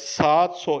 700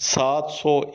700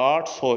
800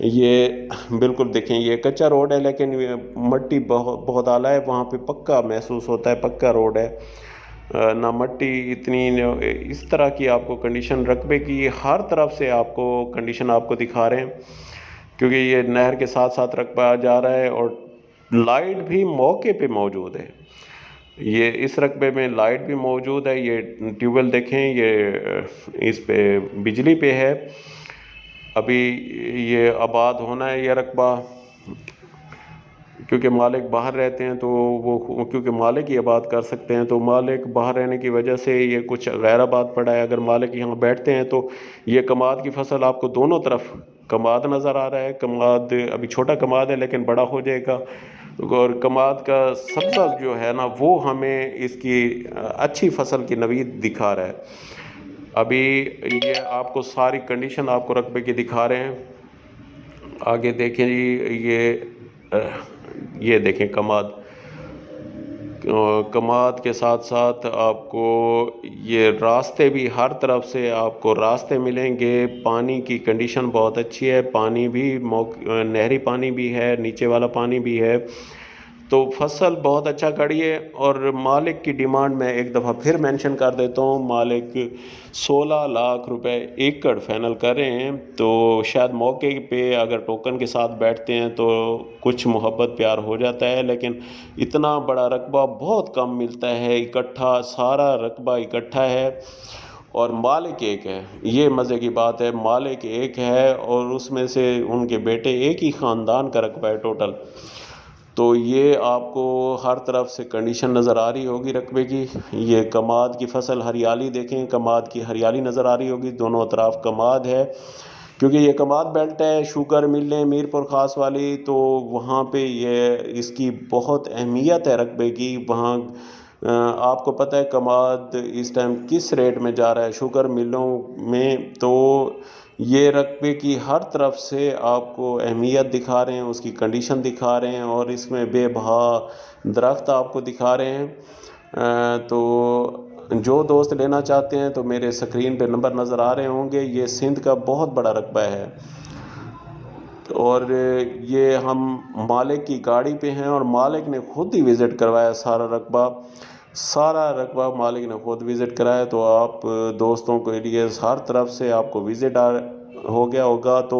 یہ بالکل دیکھیں یہ کچا روڈ ہے لیکن مٹی بہت اعلیٰ ہے، وہاں پہ پکا محسوس ہوتا ہے، پکا روڈ ہے، نہ مٹی اتنی اس طرح کی آپ کو کنڈیشن رقبے کی ہر طرف سے آپ کو کنڈیشن آپ کو دکھا رہے ہیں، کیونکہ یہ نہر کے ساتھ ساتھ رقبہ جا رہا ہے اور لائٹ بھی موقع پہ موجود ہے، یہ اس رقبے میں لائٹ بھی موجود ہے، یہ ٹیوب ویل دیکھیں یہ اس پہ بجلی پہ ہے، ابھی یہ آباد ہونا ہے یہ رقبہ، کیونکہ مالک باہر رہتے ہیں تو وہ کیونکہ مالک ہی آباد کر سکتے ہیں، تو مالک باہر رہنے کی وجہ سے یہ کچھ غیر آباد پڑا ہے، اگر مالک یہاں بیٹھتے ہیں تو یہ کماد کی فصل آپ کو دونوں طرف کماد نظر آ رہا ہے، کماد ابھی چھوٹا کماد ہے لیکن بڑا ہو جائے گا، اور کماد کا سبزہ جو ہے نا وہ ہمیں اس کی اچھی فصل کی نوید دکھا رہا ہے، ابھی یہ آپ کو ساری کنڈیشن آپ کو رقبے کی دکھا رہے ہیں، آگے دیکھیں جی یہ دیکھیں کماد کے ساتھ ساتھ آپ کو یہ راستے بھی ہر طرف سے آپ کو راستے ملیں گے، پانی کی کنڈیشن بہت اچھی ہے، پانی بھی نہری پانی بھی ہے، نیچے والا پانی بھی ہے، تو فصل بہت اچھا کھڑی ہے، اور مالک کی ڈیمانڈ میں ایک دفعہ پھر مینشن کر دیتا ہوں، مالک 16 لاکھ روپے ایکڑ فائنل کر رہے ہیں، تو شاید موقع پہ اگر ٹوکن کے ساتھ بیٹھتے ہیں تو کچھ محبت پیار ہو جاتا ہے، لیکن اتنا بڑا رقبہ بہت کم ملتا ہے، اکٹھا سارا رقبہ اکٹھا ہے اور مالک ایک ہے، یہ مزے کی بات ہے، مالک ایک ہے اور اس میں سے ان کے بیٹے ایک ہی خاندان کا رقبہ ہے ٹوٹل، تو یہ آپ کو ہر طرف سے کنڈیشن نظر آ رہی ہوگی رقبے کی، یہ کماد کی فصل ہریالی دیکھیں، کماد کی ہریالی نظر آ رہی ہوگی، دونوں اطراف کماد ہے، کیونکہ یہ کماد بیلٹ ہے، شوگر ملیں میر پور خاص والی، تو وہاں پہ یہ اس کی بہت اہمیت ہے رقبے کی، وہاں آپ کو پتہ ہے کماد اس ٹائم کس ریٹ میں جا رہا ہے شوگر ملوں میں، تو یہ رقبے کی ہر طرف سے آپ کو اہمیت دکھا رہے ہیں، اس کی کنڈیشن دکھا رہے ہیں، اور اس میں بے بہا درخت آپ کو دکھا رہے ہیں، تو جو دوست لینا چاہتے ہیں تو میرے سکرین پہ نمبر نظر آ رہے ہوں گے، یہ سندھ کا بہت بڑا رقبہ ہے، اور یہ ہم مالک کی گاڑی پہ ہیں اور مالک نے خود ہی وزٹ کروایا سارا رقبہ مالک نے خود وزٹ کرایا، تو آپ دوستوں کے لیے ہر طرف سے آپ کو وزٹ ہو گیا ہوگا، تو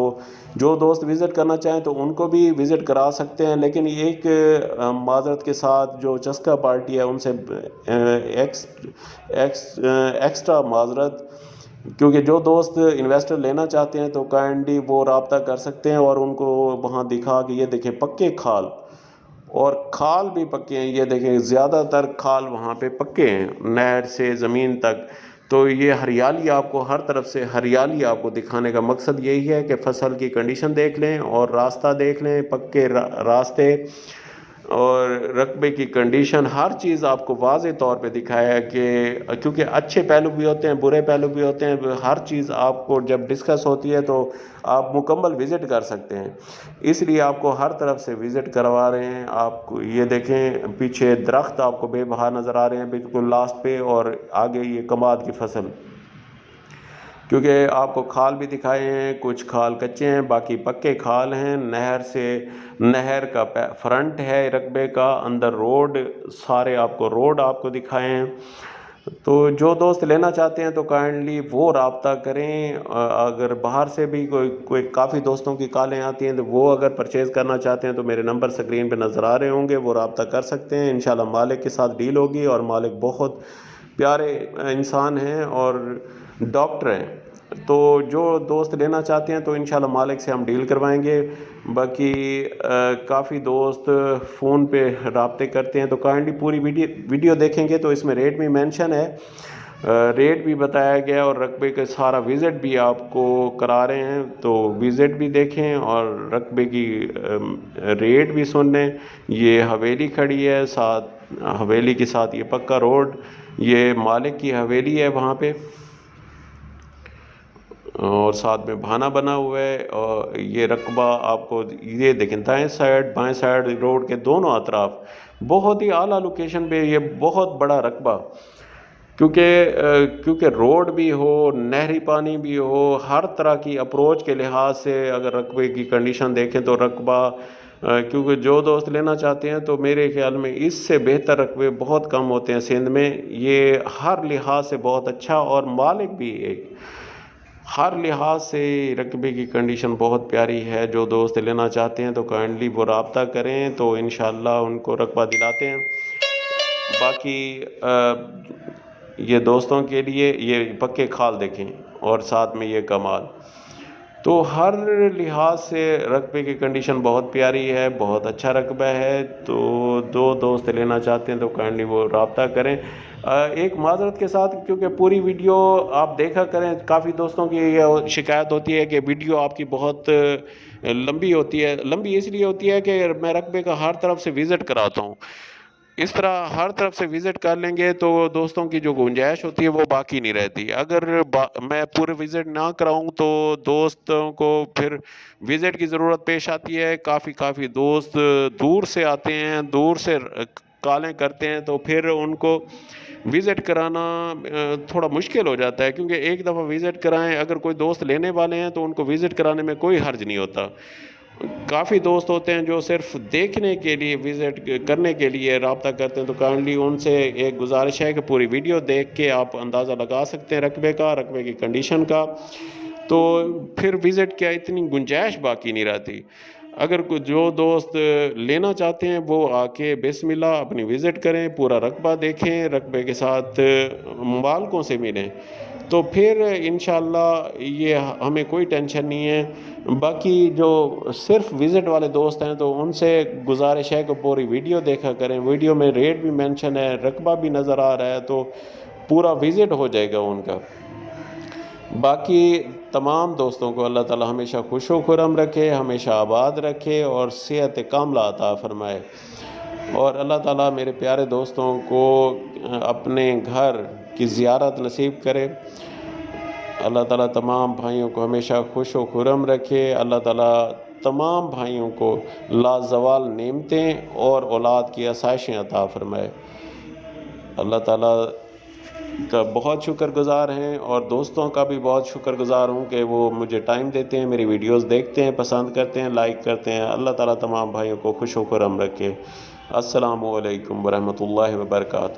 جو دوست وزٹ کرنا چاہیں تو ان کو بھی وزٹ کرا سکتے ہیں، لیکن ایک معذرت کے ساتھ جو چسکا پارٹی ہے ان سے ایکسٹرا معذرت، کیونکہ جو دوست انویسٹر لینا چاہتے ہیں تو کائنڈلی وہ رابطہ کر سکتے ہیں، اور ان کو وہاں دکھا کہ یہ دیکھیں پکے کھال، اور کھال بھی پکے ہیں، یہ دیکھیں زیادہ تر کھال وہاں پہ پکے ہیں نہر سے زمین تک، تو یہ ہریالی آپ کو ہر طرف سے ہریالی آپ کو دکھانے کا مقصد یہی ہے کہ فصل کی کنڈیشن دیکھ لیں اور راستہ دیکھ لیں، پکے راستے اور رقبے کی کنڈیشن، ہر چیز آپ کو واضح طور پہ دکھایا ہے، کہ کیونکہ اچھے پہلو بھی ہوتے ہیں برے پہلو بھی ہوتے ہیں، ہر چیز آپ کو جب ڈسکس ہوتی ہے تو آپ مکمل وزٹ کر سکتے ہیں، اس لیے آپ کو ہر طرف سے وزٹ کروا رہے ہیں، آپ کو یہ دیکھیں پیچھے درخت آپ کو بے بہا نظر آ رہے ہیں بالکل لاسٹ پہ، اور آگے یہ کماد کی فصل، کیونکہ آپ کو کھال بھی دکھائے ہیں، کچھ کھال کچے ہیں باقی پکے کھال ہیں، نہر کا فرنٹ ہے رقبے کا، اندر روڈ سارے آپ کو روڈ آپ کو دکھائے ہیں، تو جو دوست لینا چاہتے ہیں تو کائنڈلی وہ رابطہ کریں، اگر باہر سے بھی کوئی کافی دوستوں کی کالیں آتی ہیں تو وہ اگر پرچیز کرنا چاہتے ہیں تو میرے نمبر سکرین پہ نظر آ رہے ہوں گے، وہ رابطہ کر سکتے ہیں، انشاءاللہ مالک کے ساتھ ڈیل ہوگی، اور مالک بہت پیارے انسان ہیں اور ڈاکٹر ہیں، تو جو دوست لینا چاہتے ہیں تو انشاءاللہ مالک سے ہم ڈیل کروائیں گے، باقی کافی دوست فون پہ رابطے کرتے ہیں تو کائنڈلی پوری ویڈیو دیکھیں گے تو اس میں ریٹ بھی مینشن ہے، ریٹ بھی بتایا گیا، اور رقبے کا سارا وزٹ بھی آپ کو کرا رہے ہیں، تو وزٹ بھی دیکھیں اور رقبے کی ریٹ بھی سن لیں، یہ حویلی کھڑی ہے، ساتھ حویلی کے ساتھ یہ پکا روڈ، یہ مالک کی حویلی ہے وہاں پہ، اور ساتھ میں بھانا بنا ہوا ہے، اور یہ رقبہ آپ کو یہ دیکھیں دائیں سائڈ بائیں سائڈ روڈ کے دونوں اطراف بہت ہی اعلیٰ لوکیشن پہ یہ بہت بڑا رقبہ، کیونکہ روڈ بھی ہو، نہری پانی بھی ہو، ہر طرح کی اپروچ کے لحاظ سے اگر رقبے کی کنڈیشن دیکھیں تو رقبہ کیونکہ جو دوست لینا چاہتے ہیں تو میرے خیال میں اس سے بہتر رقبے بہت کم ہوتے ہیں سندھ میں. یہ ہر لحاظ سے بہت اچھا اور مالک بھی ایک ہر لحاظ سے رقبے کی کنڈیشن بہت پیاری ہے. جو دوست لینا چاہتے ہیں تو کائنڈلی وہ رابطہ کریں تو انشاءاللہ ان کو رقبہ دلاتے ہیں. باقی یہ دوستوں کے لیے یہ پکے کھال دیکھیں اور ساتھ میں یہ کمال. تو ہر لحاظ سے رقبے کی کنڈیشن بہت پیاری ہے، بہت اچھا رقبہ ہے. تو دو دوست لینا چاہتے ہیں تو کائنڈلی وہ رابطہ کریں. ایک معذرت کے ساتھ کیونکہ پوری ویڈیو آپ دیکھا کریں، کافی دوستوں کی یہ شکایت ہوتی ہے کہ ویڈیو آپ کی بہت لمبی ہوتی ہے. لمبی اس لیے ہوتی ہے کہ میں رقبے کا ہر طرف سے وزٹ کراتا ہوں. اس طرح ہر طرف سے وزٹ کر لیں گے تو دوستوں کی جو گنجائش ہوتی ہے وہ باقی نہیں رہتی. اگر میں پورے وزٹ نہ کراؤں تو دوستوں کو پھر وزٹ کی ضرورت پیش آتی ہے. کافی دوست دور سے آتے ہیں، دور سے کالیں کرتے ہیں، تو پھر ان کو وزٹ کرانا تھوڑا مشکل ہو جاتا ہے. کیونکہ ایک دفعہ وزٹ کرائیں، اگر کوئی دوست لینے والے ہیں تو ان کو وزٹ کرانے میں کوئی حرج نہیں ہوتا. کافی دوست ہوتے ہیں جو صرف دیکھنے کے لیے، وزٹ کرنے کے لیے رابطہ کرتے ہیں. تو کائنڈلی ان سے ایک گزارش ہے کہ پوری ویڈیو دیکھ کے آپ اندازہ لگا سکتے ہیں رقبے کی کنڈیشن کا. تو پھر وزٹ کیا اتنی گنجائش باقی نہیں رہتی. اگر جو دوست لینا چاہتے ہیں وہ آ کے بسم اللہ اپنی وزٹ کریں، پورا رقبہ دیکھیں، رقبے کے ساتھ مالکوں سے ملیں، تو پھر انشاءاللہ یہ ہمیں کوئی ٹینشن نہیں ہے. باقی جو صرف وزٹ والے دوست ہیں تو ان سے گزارش ہے کہ پوری ویڈیو دیکھا کریں. ویڈیو میں ریٹ بھی مینشن ہے، رقبہ بھی نظر آ رہا ہے، تو پورا وزٹ ہو جائے گا ان کا. باقی تمام دوستوں کو اللہ تعالی ہمیشہ خوش و خرم رکھے، ہمیشہ آباد رکھے اور صحت کاملہ عطا فرمائے. اور اللہ تعالیٰ میرے پیارے دوستوں کو اپنے گھر کی زیارت نصیب کرے. اللہ تعالیٰ تمام بھائیوں کو ہمیشہ خوش و خرم رکھے. اللہ تعالیٰ تمام بھائیوں کو لازوال نعمتیں اور اولاد کی آسائشیں عطا فرمائے. اللہ تعالیٰ کا بہت شکر گزار ہیں اور دوستوں کا بھی بہت شکر گزار ہوں کہ وہ مجھے ٹائم دیتے ہیں، میری ویڈیوز دیکھتے ہیں، پسند کرتے ہیں، لائک کرتے ہیں. اللہ تعالیٰ تمام بھائیوں کو خوش و خرم رکھے. السلام علیکم ورحمۃ اللہ وبرکاتہ.